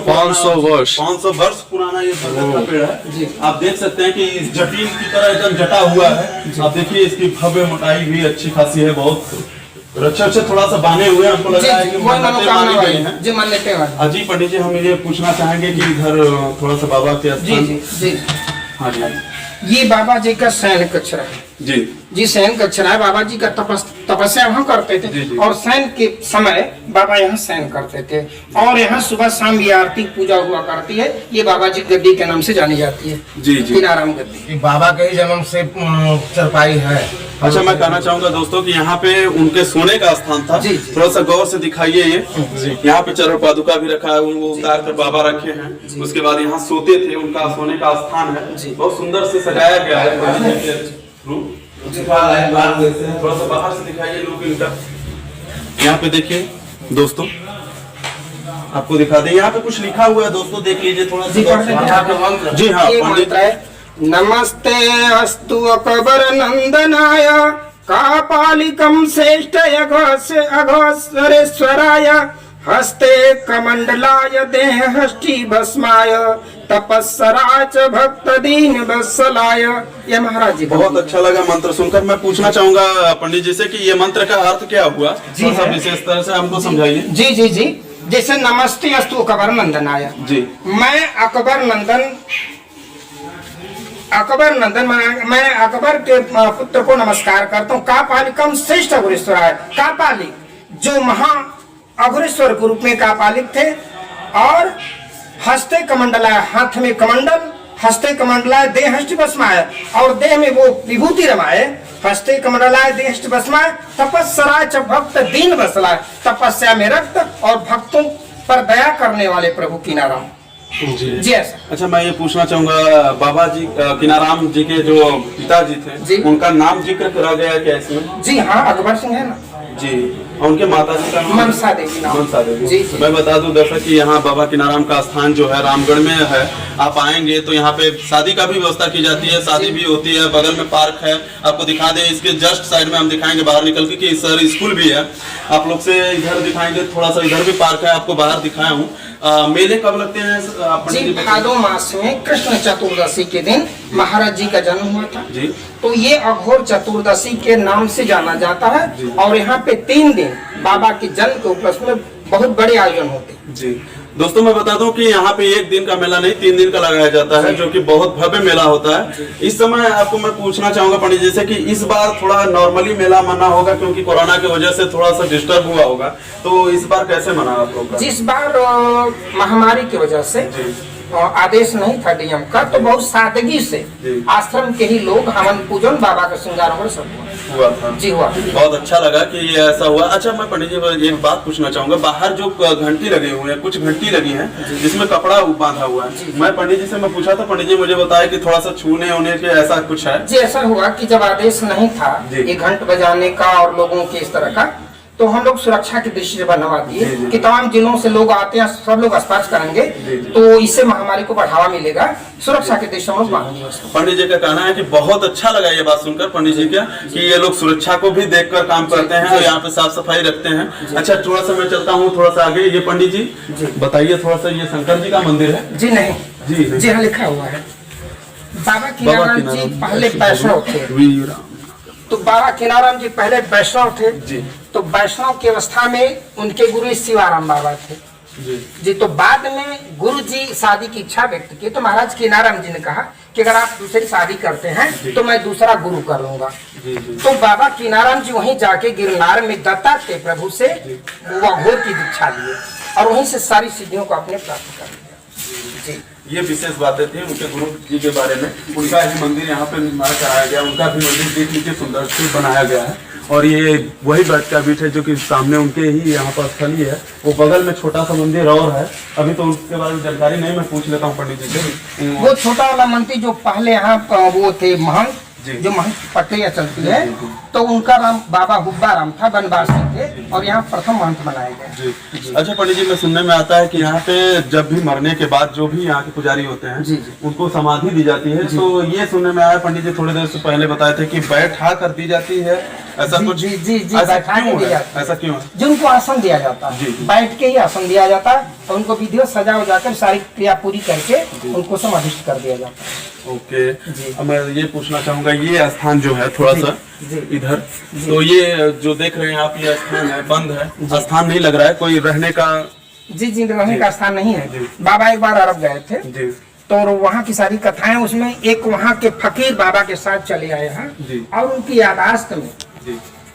वर्ष पुराना ये बरगद का पेड़ है। आप देख सकते हैं कि इस जटिल की तरह एकदम जटा हुआ है। आप देखिए इसकी भव्य मोटाई भी अच्छी खासी है, बहुत अच्छे थोड़ा सा बांधे हुए हैं। हमको लग रहा है कि माने गए हैं जी मान्यते वाले। अजी पंडित जी हम ये पूछना चाहेंगे कि इधर थोड़ा सा बाबा के स्थान। हाँ जी ये बाबा जी का शयन कक्ष है। जी शयन कक्ष है। बाबा जी का तपस्या वहाँ करते थे और शयन के समय बाबा यहाँ शयन करते थे और यहाँ सुबह शाम ये आरती पूजा हुआ करती है। ये बाबा जी गद्दी के नाम से जानी जाती है। जी आराम गद्दी बाबा के ही जन्म से चरपाई है। अच्छा मैं कहना चाहूंगा दोस्तों कि यहाँ पे उनके सोने का स्थान था। थोड़ा सा गौर से दिखाइए। ये यहाँ पे चरण पादुका भी रखा है, वो उतार कर बाबा रखे हैं। उसके बाद यहाँ सोते थे, उनका सोने का स्थान है। बहुत सुंदर से सजाया गया है। थोड़ा सा बाहर से दिखाइए लोग इनका। यहाँ पे देखिए दोस्तों, आपको दिखा दें यहाँ पे कुछ लिखा हुआ है दोस्तों, देख लीजिए थोड़ा सा। जी हाँ पंडित। नमस्ते अस्तु अकबर नंदनाय कापालिकम श्रेष्ठ अघोरेश्वराय हस्ते कमंडलाय देह हष्टि भस्माय तपस्सराच भक्त दीन वत्सलाय। ये महाराज जी बहुत अच्छा लगा मंत्र सुनकर। मैं पूछना चाहूंगा पंडित जी से कि ये मंत्र का अर्थ क्या हुआ? जी सब विशेष तरह से हमको समझाइए। जी जैसे नमस्ते अस्तु अकबर नंदनाय। जी मैं अकबर नंदन मैं अकबर के पुत्र को नमस्कार करता हूँ। कापालिकम श्रेष्ठ अघोरेश्वराय। कापालिक जो महा अघोरेश्वर के रूप में कापालिक थे और हस्ते कमंडलाय हाथ में कमंडल, हस्ते कमंडलाय देह हष्टि भस्माय और देह में वो विभूति रमाए। हस्ते कमंडलाय देह हष्टि भस्माय तपस्सराय च भक्त दीन वत्सलाय। तपस्या में रक्त और भक्तों पर दया करने वाले प्रभु कीनाराम जी। अच्छा मैं ये पूछना चाहूंगा बाबा जी कीनाराम जी के जो पिताजी थे उनका नाम जिक्र करा गया क्या इसमें? जी हाँ अकबर सिंह है ना जी। उनके माता जी का मनसा देवी नाम। मनसा देवी। जी। मैं बता दूं दर्शक कि यहाँ बाबा कीनाराम का स्थान जो है रामगढ़ में है। आप आएंगे तो यहाँ पे शादी का भी व्यवस्था की जाती है, शादी भी होती है। बगल में पार्क है, आपको दिखा दें। इसके जस्ट साइड में हम दिखाएंगे बाहर निकल के कि सर स्कूल भी है। आप लोग से इधर दिखाएंगे, थोड़ा सा इधर भी पार्क है, आपको बाहर दिखाया हूँ। मेले कब लगते हैं? जी भादो मास में कृष्ण चतुर्दशी के दिन महाराज जी का जन्म हुआ था जी। तो ये अघोर चतुर्दशी के नाम से जाना जाता है और यहाँ पे 3 दिन बाबा के जन्म के उपलक्ष्य में बहुत बड़े आयोजन होते हैं जी। दोस्तों मैं बता दूं कि यहाँ पे 1 दिन का मेला नहीं 3 दिन का लगाया जाता है, जो कि बहुत भव्य मेला होता है। इस समय आपको मैं पूछना चाहूंगा पंडित जी से कि इस बार थोड़ा नॉर्मली मेला मना होगा क्योंकि कोरोना की वजह से थोड़ा सा डिस्टर्ब हुआ होगा, तो इस बार कैसे मना आप लोग? जिस बार महामारी की वजह से आदेश नहीं था डीएम का, तो बहुत सादगी से आश्रम के ही लोग हवन पूजन बाबा का श्रृंगार सब हुआ था जी। हुआ बहुत अच्छा लगा कि ये ऐसा हुआ। अच्छा मैं पंडित जी एक बात पूछना चाहूंगा, बाहर जो घंटी लगे हुए हैं, कुछ घंटी लगी है जिसमें कपड़ा बांधा हुआ है। मैं पंडित जी से मैं पूछा था, पंडित जी मुझे बताया कि थोड़ा सा छूने होने के ऐसा कुछ है जी। ऐसा हुआ कि जब आदेश नहीं था ये घंट बजाने का और लोगों के इस तरह का, तो हम लोग सुरक्षा की दृष्टि से बनवा दिए कि तमाम जिलों से लोग आते हैं, सब लोग स्पर्श करेंगे तो इससे महामारी को बढ़ावा मिलेगा। सुरक्षा की दृष्टि से हम लोग बांधेंगे उसको। पंडित जी का कहना है कि बहुत अच्छा लगा ये बात सुनकर पंडित जी का कि ये लोग सुरक्षा को भी देखकर काम करते हैं और यहाँ पे साफ सफाई रखते हैं। अच्छा, थोड़ा सा मैं चलता हूँ थोड़ा सा आगे। ये पंडित जी बताइए थोड़ा सा, ये शंकर जी का मंदिर है? जी नहीं, जी हाँ लिखा हुआ है। बाबा कीनाराम जी पहले वैष्णव थे। तो बाबा कीनाराम जी पहले वैष्णव थे जी। तो वैष्णव की अवस्था में उनके गुरु शिवाराम बाबा थे जी। तो बाद में गुरु जी शादी की इच्छा व्यक्त की तो महाराज कीनाराम जी ने कहा कि अगर आप दूसरी शादी करते हैं तो मैं दूसरा गुरु कर लूंगा। तो बाबा कीनाराम जी वहीं जाके गिरनार में दत्तात्रेय प्रभु से घोर की दीक्षा लिए और वहीं से सारी सिद्धियों को अपने प्राप्त कर लिया जी। ये विशेष बातें थी उनके गुरु जी के बारे में। उनका ही मंदिर यहाँ पे निर्माण कराया गया, उनका भी मंदिर देख लीजिए सुंदर से बनाया गया है। और ये वही बैठ का बीट है जो कि सामने उनके ही यहाँ पर स्थली है। वो बगल में छोटा सा मंदिर और है, अभी तो उसके बारे में जानकारी नहीं, मैं पूछ लेता हूँ पंडित जी से। वो छोटा वाला मंदिर जो पहले यहाँ वो थे महंत, जो महंत पटरिया चलती है, तो उनका नाम बाबा हुब्बा राम था, बनवासी थे और यहाँ प्रथम महंत बनाए गए। अच्छा पंडित जी, मैं सुनने में आता है कि यहाँ पे जब भी मरने के बाद जो भी यहाँ के पुजारी होते हैं उनको समाधि दी जाती है। तो ये सुनने में आया पंडित जी थोड़ी देर से पहले बताए थे कि बैठा कर दी जाती है, ऐसा कुछ? जी जी जी, बैठा के दी जाती है। ऐसा क्यों है? जिनको आसन दिया जाता है बैठ के ही आसन दिया जाता है और उनको विधिवत सजा हो जाकर सारी क्रिया पूरी करके उनको समाधिष्ट कर दिया जाता है। ओके, अब मैं ये पूछना चाहूंगा, ये स्थान जो है थोड़ा सा इधर, तो ये जो देख रहे हैं आप, ये स्थान है बंद है, स्थान नहीं लग रहा है कोई रहने का? जी जी, रहने का स्थान नहीं है। बाबा एक बार अरब गए थे तो वहाँ की सारी कथाएं, उसमें एक वहाँ के फकीर बाबा के साथ चले आए हैं और उनकी यादाश्त में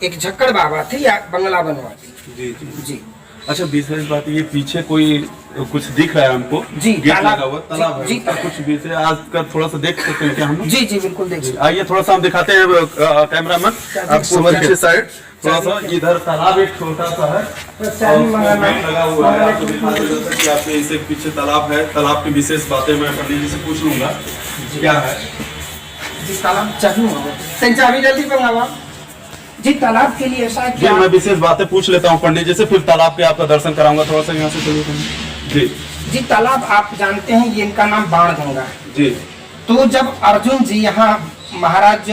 एक झक्कड़ बाबा थे या बंगला बनवा दी जी। अच्छा, विशेष बात ये पीछे कोई कुछ दिख रहा है हमको जी, गेट लगा हुआ तालाब है जी। कुछ विषय आज का थोड़ा सा देख सकते हैं क्या हम? जी जी बिल्कुल देखिए, आइए थोड़ा सा हम दिखाते हैं कैमरा मैन, आप समझिए साइड थोड़ा सा। इधर तालाब एक छोटा सा है लगा हुआ है, आपको दिखा देता कि आपके इसे पीछे तालाब है। तालाब की विशेष बातें मैं पंडित जी से पूछ लूंगा क्या है जी। तालाब चाहिए जल्दी बनावा जी। तालाब के लिए ऐसा जी, मैं विशेष बातें पूछ लेता हूँ पंडित जी से, फिर तालाब के आपका दर्शन कराऊंगा। थोड़ा सा यहाँ से चलिए जी। जी तालाब आप जानते हैं, ये इनका नाम बाणगंगा है जी। तो जब अर्जुन जी यहाँ महाराज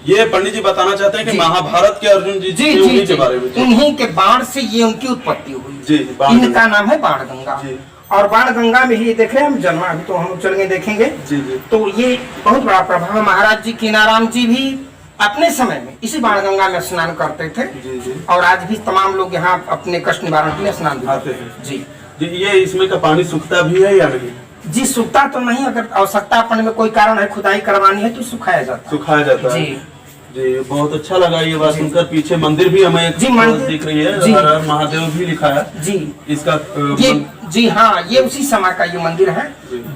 ये पंडित जी बताना चाहते हैं कि महाभारत के अर्जुन जी जी उन्हीं के बारे में, उन्हीं के बाण से ये उनकी उत्पत्ति हुई जी। इनका नाम है बाणगंगा और बाणगंगा में ही देख रहे हैं हम जन्मा, अभी तो हम चलेंगे देखेंगे जी। तो ये बहुत बड़ा प्रभाव। महाराज जी कीनाराम जी भी अपने समय में इसी बाणगंगा में स्नान करते थे और आज भी तमाम लोग यहाँ अपने कष्ट निवारण के लिए स्नान करते हैं जी। ये इसमें का पानी सूखता भी है या नहीं? जी सूखता तो नहीं, अगर आवश्यकता पड़ने में कोई कारण है खुदाई करवानी है तो सुखाया जाता है जी। जी, बहुत अच्छा लगा ये बात सुनकर। पीछे मंदिर भी हमें जी मंदिर दिख रही है, जी। महादेव भी लिखा है जी। इसका ये जी हाँ, ये उसी समय का ये मंदिर है।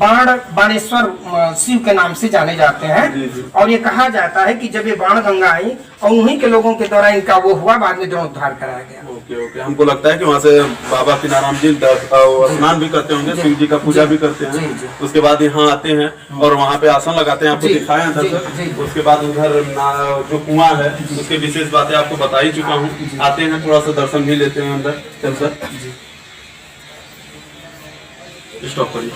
बाणेश्वर शिव के नाम से जाने जाते हैं और ये कहा जाता है कि जब ये बाणगंगा आई और उन्हीं के लोगों के द्वारा इनका वो हुआ, बाद में जीर्णोद्धार कराया गया। ओके, हमको लगता है कि वहाँ से बाबा कीनाराम जी स्नान भी करते होंगे, शिव जी का पूजा भी करते हैं, उसके बाद यहाँ आते हैं और वहाँ पे आसन लगाते हैं, आपको दिखाया था। उसके बाद उधर जो कुआं है उसके विशेष बातें आपको बता ही चुका हूँ। आते हैं थोड़ा सा दर्शन भी लेते हैं अंदर। चल सर स्टॉप करिए।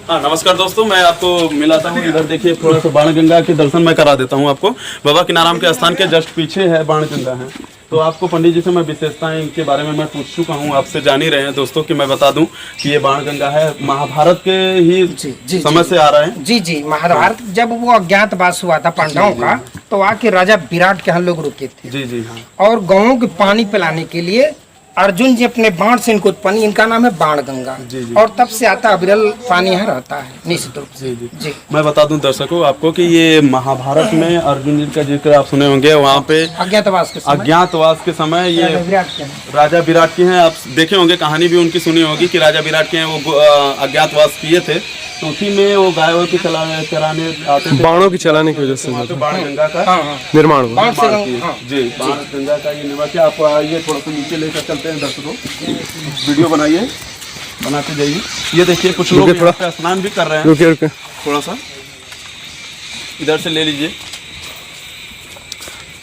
हाँ नमस्कार दोस्तों, मैं आपको मिलाता हूँ। इधर देखिए थोड़ा सा बाणगंगा के दर्शन मैं करा देता हूँ आपको। बाबा कीनाराम के स्थान के जस्ट पीछे है बाणगंगा है। तो आपको पंडित जी से मैं विशेषताएं इनके बारे में मैं पूछ चुका हूँ, आपसे जान ही रहे हैं दोस्तों कि मैं बता दूं कि ये बाणगंगा है महाभारत के ही समय से आ रहा है। जी जी, महाभारत जब वो अज्ञातवास हुआ था पांडवों का तो आके राजा विराट के हम लोग रुके थे। जी जी हाँ। और गाँवों को पानी पिलाने के लिए अर्जुन जी अपने बाण से इनको उत्पन्न, इनका नाम है बाणगंगा। और तब से आता अविरल पानी यहाँ रहता है निश्चित रूप से। जी मैं बता दूं दर्शकों आपको कि ये महाभारत में अर्जुन जी का जिक्र आप सुने होंगे, वहाँ पे अज्ञातवास के समय ये राजा विराट के हैं। आप देखे होंगे, कहानी भी उनकी सुनी होगी कि राजा विराट के हैं वो अज्ञातवास किए थे, तो उसी में वो गायों की चराने आते थे, बाणों की चलाने की वजह से बाणगंगा का निर्माण हुआ। जी बाणगंगा का ये निवास है। आप आइए थोड़ा सा नीचे लेकर चलते हैं दर्शकों, वीडियो बनाइए, बनाते जाइए। ये देखिए कुछ लोग थोड़ा स्नान भी कर रहे हैं। रुके थोड़ा सा इधर से ले लीजिए।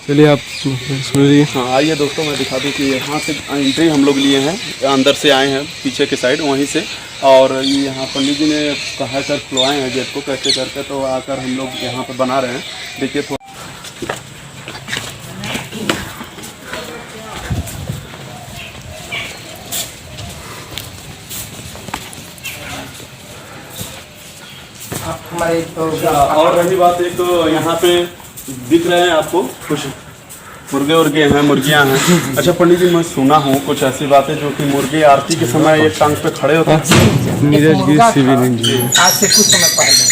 चलिए आप सुनिए। हाँ आइए दोस्तों, मैं दिखा दूँ कि यहाँ से एंट्री हम लोग लिए हैं, अंदर से आए हैं पीछे के साइड वहीं से, और ये यहाँ पंडित जी ने कहा कर खुलवाए हैं गेट को कैसे करके, तो आकर हम लोग यहाँ पे बना रहे हैं। देखिए हमारे तो और रही बात, एक तो यहाँ पे दिख रहे हैं आपको कुछ मुर्गे हैं, मुर्गियाँ हैं। अच्छा पंडित जी, मैं सुना हूँ कुछ ऐसी बातें जो कि मुर्गे आरती के समय एक टांग पे खड़े होते हैं। नीरज गिरी सिविल इंजीनियर। आज से कुछ समय पहले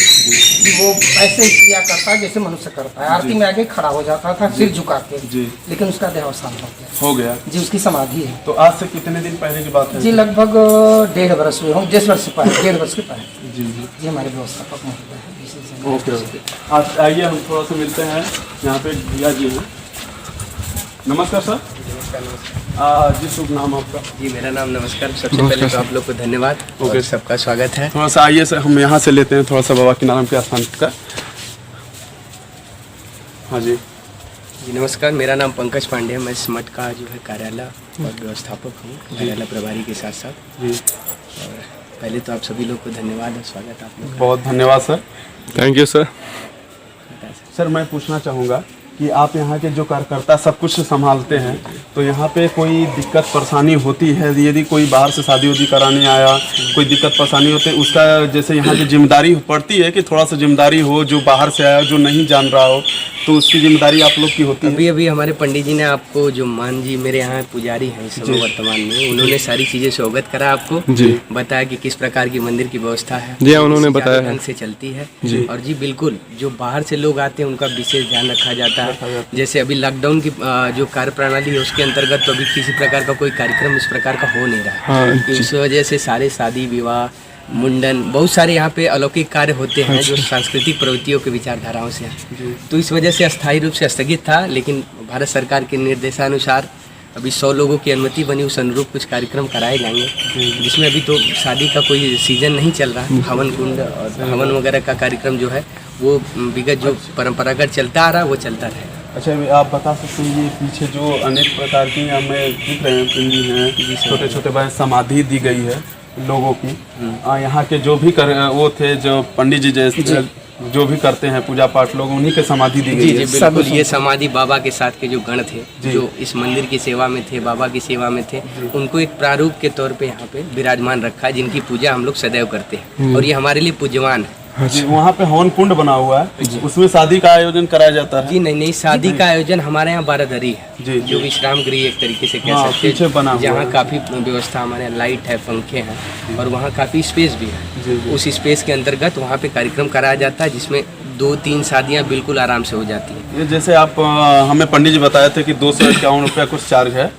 वो ऐसे ही क्रिया करता है जैसे मनुष्य करता है। आरती में आगे खड़ा हो जाता था सिर झुका के जी, लेकिन उसका देहावसान हो गया जी, उसकी समाधि है। तो आज से कितने दिन पहले की बात है जी? लगभग 1.5 वर्ष हुए हों, 10 वर्ष से पहले, 1.5 वर्ष के पहले। जी हमारे व्यवस्थापक महोदय है। ओके। आज आइए हम थोड़ा सा मिलते हैं, यहाँ पे भैया जी हैं। नमस्कार सर। जी शुभ नाम आपका? जी मेरा नाम नमस्कार। सबसे पहले तो आप लोग को धन्यवाद और सबका स्वागत है। थोड़ा सा आइए सर, हम यहाँ से लेते हैं थोड़ा सा बाबा किनाराम के स्थान का। हाँ जी नमस्कार, मेरा नाम पंकज पांडे है। मैं इस मठ का जो है कार्यालय और व्यवस्थापक हूँ, कार्यालय प्रभारी के साथ साथ। जी और पहले तो आप सभी लोग को धन्यवाद और स्वागत आप लोग। बहुत धन्यवाद sir. Thank you sir. Sir मैं पूछना चाहूँगा कि आप यहाँ के जो कार्यकर्ता सब कुछ संभालते हैं, तो यहाँ पे कोई दिक्कत परेशानी होती है? यदि कोई बाहर से शादी उदी कराने आया, कोई दिक्कत परेशानी होती है, उसका जैसे यहाँ की जिम्मेदारी पड़ती है कि थोड़ा सा जिम्मेदारी हो, जो बाहर से आया जो नहीं जान रहा हो, तो उसकी जिम्मेदारी आप लोग की होती है? अभी हमारे पंडित जी ने आपको, जो मान जी मेरे यहाँ पुजारी हैं इस समय वर्तमान में, उन्होंने सारी चीज़ें से अवगत करा आपको, बताया कि किस प्रकार की मंदिर की व्यवस्था है। जी उन्होंने बताया ढंग से चलती है। और जी बिल्कुल, जो बाहर से लोग आते हैं उनका विशेष ध्यान रखा जाता है। जैसे अभी लॉकडाउन की जो कार्य प्रणाली है उसके अंतर्गत तो अभी किसी प्रकार का कोई कार्यक्रम इस प्रकार का हो नहीं रहा। इस वजह से सारे शादी विवाह, मुंडन, बहुत सारे यहाँ पे अलौकिक कार्य होते हैं जो सांस्कृतिक प्रवृत्तियों के विचारधाराओं से हैं। तो इस वजह से अस्थायी रूप से स्थगित था, लेकिन भारत सरकार के निर्देशानुसार अभी 100 लोगों की अनुमति बनी, उस अनुरूप कुछ कार्यक्रम कराए जाएंगे, जिसमें अभी तो शादी का कोई सीजन नहीं चल रहा। हवन कुंड और हवन वगैरह का कार्यक्रम जो है वो विगत जो परंपरागत चलता आ रहा वो चलता रहेगा। अच्छा आप बता सकते हैं, ये पीछे जो अनेक प्रकार की हमें दिख रहे हैं, पिंडी हैं, छोटे छोटे भाई समाधि दी गई है लोगों की, यहाँ के जो भी वो थे, जो पंडित जी जैसे जो भी करते हैं पूजा पाठ, लोग उन्हीं के समाधि दी गई है। जी बिल्कुल, ये समाधि बाबा के साथ के जो गण थे, जो इस मंदिर की सेवा में थे, बाबा की सेवा में थे, उनको एक प्रारूप के तौर पे यहाँ पे विराजमान रखा है, जिनकी पूजा हम लोग सदैव करते हैं और ये हमारे लिए पूज्यमान है। जी वहाँ पे हवन कुंड बना हुआ है, उसमें शादी का आयोजन कराया जाता है? जी नहीं, शादी का आयोजन हमारे यहाँ बारादरी है जी, जो विश्राम गृह एक तरीके से कह सकते हैं, जहाँ काफ़ी व्यवस्था, हमारे यहाँ लाइट है, पंखे हैं और वहाँ काफ़ी स्पेस भी है। उस स्पेस के अंतर्गत वहाँ पे कार्यक्रम कराया जाता है, जिसमें 2-3 शादियाँ बिल्कुल आराम से हो जाती हैं। ये जैसे आप हमें पंडित जी बताए थे कि 251 रुपया कुछ चार्ज है,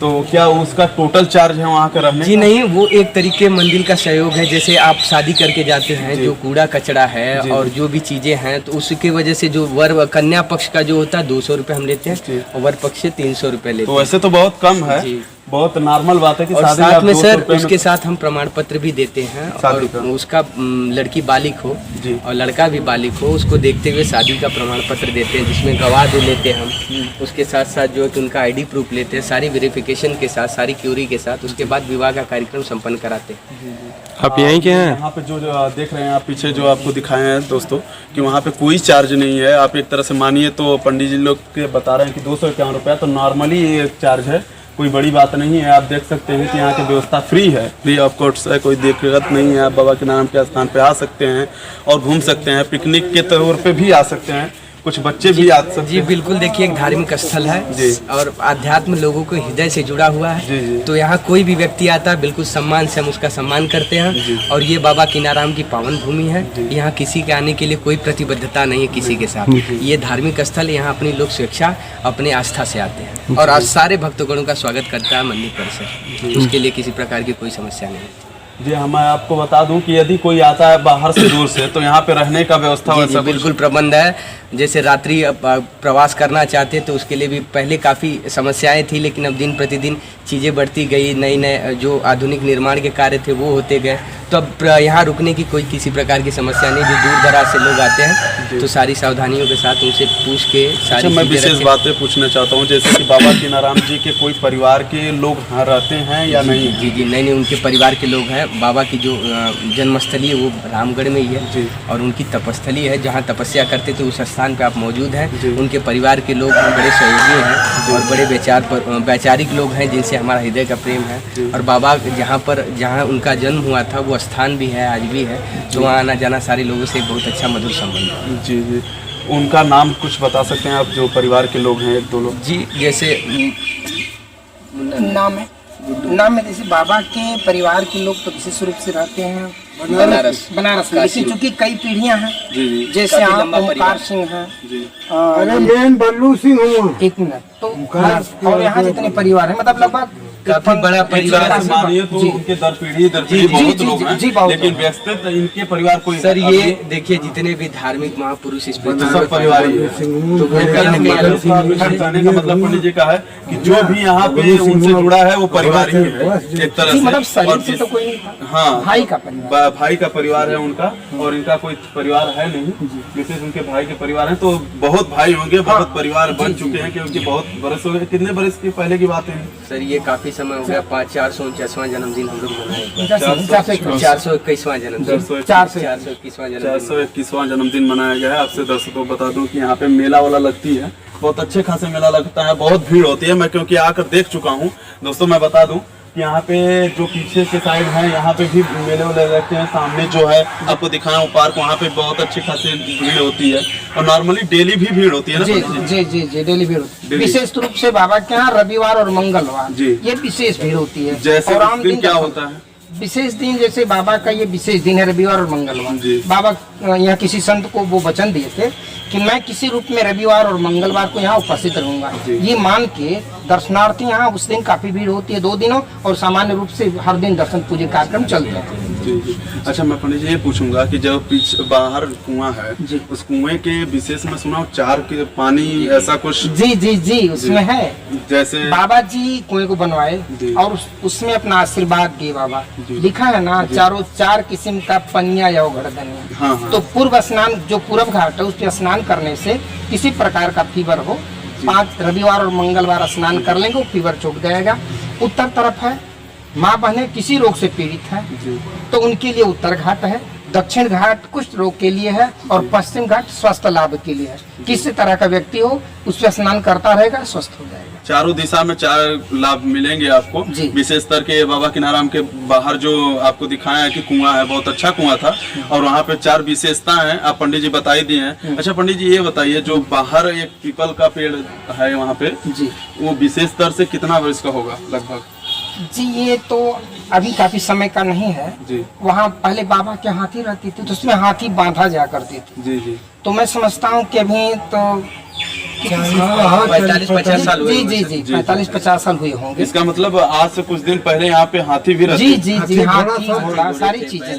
तो क्या उसका टोटल चार्ज है वहाँ का रहने? जी नहीं, वो एक तरीके मंदिर का सहयोग है। जैसे आप शादी करके जाते हैं, जो कूड़ा कचरा है और जो भी चीज़ें हैं, तो उसकी वजह से जो वर कन्या पक्ष का जो होता है 200 रुपये हम लेते हैं और वर पक्ष से 300 रुपये लेते हैं। तो वैसे तो बहुत कम है, बहुत नॉर्मल बात है कि और साथ में सर उसके साथ हम प्रमाण पत्र भी देते हैं, और उसका लड़की बालिक हो और लड़का भी बालिक हो, उसको देखते हुए शादी का प्रमाण पत्र देते हैं, जिसमें गवाह भी लेते हैं हम। उसके साथ साथ जो है कि उनका ID प्रूफ लेते हैं, सारी वेरिफिकेशन के साथ, सारी क्यूरी के साथ, उसके बाद विवाह का कार्यक्रम संपन्न कराते हैं। आप यहीं के हैं? यहाँ पे जो देख रहे हैं आप पीछे, जो आपको दिखाए हैं दोस्तों, कि वहाँ पे कोई चार्ज नहीं है। आप एक तरह से मानिए तो पंडित जी लोग के बता रहे हैं कि 251 रुपया, तो नॉर्मली ये चार्ज है, कोई बड़ी बात नहीं है। आप देख सकते हैं कि यहाँ की व्यवस्था फ्री है, फ्री ऑफ कॉस्ट है, कोई दिक्कत नहीं है। आप बाबा के नाम के स्थान पे आ सकते हैं और घूम सकते हैं, पिकनिक के तौर पे भी आ सकते हैं, कुछ बच्चे भी आ सकते हैं। जी बिल्कुल, देखिए एक धार्मिक स्थल है और आध्यात्म लोगों को हृदय से जुड़ा हुआ है। तो यहाँ कोई भी व्यक्ति आता है, बिल्कुल सम्मान से हम उसका सम्मान करते हैं। और ये बाबा किनाराम की पावन भूमि है, यहाँ किसी के आने के लिए कोई प्रतिबद्धता नहीं है किसी के साथ। ये धार्मिक स्थल, यहाँ अपनी लोग स्वेच्छा, अपने आस्था से आते हैं और आज सारे भक्तगणों का स्वागत करता है मंदिर परिसर। उसके लिए किसी प्रकार की कोई समस्या नहीं है। जी मैं आपको बता दूं कि यदि कोई आता है बाहर से दूर से, तो यहाँ पे रहने का व्यवस्था जी बिल्कुल प्रबंध है। जैसे रात्रि प्रवास करना चाहते तो उसके लिए भी पहले काफ़ी समस्याएं थी, लेकिन अब दिन प्रतिदिन चीज़ें बढ़ती गई, नए नए जो आधुनिक निर्माण के कार्य थे वो होते गए, तो अब यहाँ रुकने की कोई किसी प्रकार की समस्या नहीं। जो दूर दराज से लोग आते हैं तो सारी सावधानियों के साथ उनसे पूछ के सारी मैं विशेष बातें पूछना चाहता हूँ, जैसे कि बाबा कीनाराम जी के कोई परिवार के लोग यहाँ रहते हैं या नहीं? जी नहीं, उनके परिवार के लोग हैं। बाबा की जो जन्मस्थली है वो रामगढ़ में ही है और उनकी तपस्थली है, जहाँ तपस्या करते थे उस स्थान पे आप मौजूद हैं। उनके परिवार के लोग बड़े सहयोगी हैं और बड़े वैचारिक लोग हैं जिनसे हमारा हृदय का प्रेम है। और बाबा जहाँ उनका जन्म हुआ था वो स्थान भी है, आज भी है, तो वहाँ आना जाना सारे लोगों से बहुत अच्छा मधुर संबंध है। जी जी, उनका नाम कुछ बता सकते हैं आप, जो परिवार के लोग हैं, एक दो लोग? जी, जैसे नाम में जैसे बाबा के परिवार के लोग तो विशेष रूप से रहते हैं बनारस में, लेकिन चूंकि कई पीढ़ियां हैं, जैसे ओमकार सिंह हैं, अरे मेन बल्लू सिंह हूँ। 1 मिनट, तो और यहाँ जितने परिवार हैं मतलब लगभग काफी बड़ा परिवार है। मानिए तो उनके दर पीढ़ी बहुत लोग हैं, लेकिन व्यक्तिगत इनके परिवार कोई सर ये देखिए जितने भी धार्मिक महापुरुष इस सब परिवार ही है। तो कहने का मतलब पंडित जी का है कि जो भी यहाँ पे उनसे जुड़ा है वो परिवार ही है एक तरह से। मतलब शरीर से तो कोई, हाँ, भाई का परिवार है उनका, और इनका कोई परिवार है नहीं, विशेष उनके भाई के परिवार है। तो बहुत भाई होंगे, बहुत परिवार बन चुके हैं, क्योंकि बहुत बरस हो गए। कितने बरस की पहले की बात है सर? ये काफी समय हो गया। 449वां जन्मदिन हम लोग मनाए, 421वां जन्मदिन, 421वां जन्मदिन मनाया गया है। आपसे दर्शकों को बता दूं कि यहाँ पे मेला वाला लगती है, बहुत अच्छे खासे मेला लगता है, बहुत भीड़ होती है। मैं क्योंकि आकर देख चुका हूँ दोस्तों, मैं बता दूं कि यहाँ पे जो पीछे के साइड है यहाँ पे भी मेले वाले लगते हैं। सामने जो है आपको दिखाया हूँ पार्क, वहाँ पे बहुत अच्छी खासी भीड़ होती है, और नॉर्मली डेली भी भीड़ होती है ना? जी डेली भीड़ होती है। विशेष रूप से बाबा के यहाँ रविवार और मंगलवार ये विशेष भीड़ होती है। जैसे और आम दिन क्या होता है? विशेष दिन, जैसे बाबा का ये विशेष दिन है रविवार और मंगलवार। बाबा यहाँ किसी संत को वो वचन दिए थे कि मैं किसी रूप में रविवार और मंगलवार को यहाँ उपस्थित रहूंगा। ये मान के दर्शनार्थी यहाँ उस दिन काफी भीड़ होती है 2 दिनों, और सामान्य रूप से हर दिन दर्शन पूजन कार्यक्रम चलते हैं। जी। अच्छा, मैं पंडित जी ये पूछूंगा कि जब पीछे बाहर कुआं है, उस कुएं के विशेष में सुना 4 के पानी ऐसा कुछ? जी उसमें है। जैसे बाबा जी कुएं को बनवाए और उसमें अपना आशीर्वाद दिए बाबा। लिखा है ना, चारों 4 किस्म का पनिया या उघड़दनिया। हाँ। तो पूर्व स्नान जो पूर्व घाट है उस पर स्नान करने से किसी प्रकार का फीवर हो, 5 रविवार और मंगलवार स्नान कर लेंगे, वो फीवर छूट जाएगा। उत्तर तरफ है, माँ बहने किसी रोग से पीड़ित है तो उनके लिए उत्तर घाट है, दक्षिण घाट कुष्ठ रोग के लिए है, और पश्चिम घाट स्वास्थ्य लाभ के लिए है। किसी तरह का व्यक्ति हो उस पर स्नान करता रहेगा, स्वस्थ हो जाएगा। चारों दिशा में 4 लाभ मिलेंगे आपको। विशेषतर के बाबा कीनाराम के बाहर जो आपको दिखाया है कि कुआं है, बहुत अच्छा कुआं था, और वहाँ पे 4 विशेषता हैं, आप पंडित जी बता ही दिए हैं। अच्छा पंडित जी ये बताइए, जो बाहर एक पीपल का पेड़ है वहाँ पे, वो विशेषतर से कितना वर्ष का होगा लगभग? जी ये तो अभी काफी समय का नहीं है। वहाँ पहले बाबा के हाथी रहती थी, तो उसमें हाथी बांधा जा करती थी। जी। तो मैं समझता हूँ कि अभी तो 45-50 साल हुए। जी 45-50 साल हुए होंगे। इसका मतलब आज से कुछ दिन पहले यहाँ पे हाथी भी रहते? जी हाथी, सारी चीजें।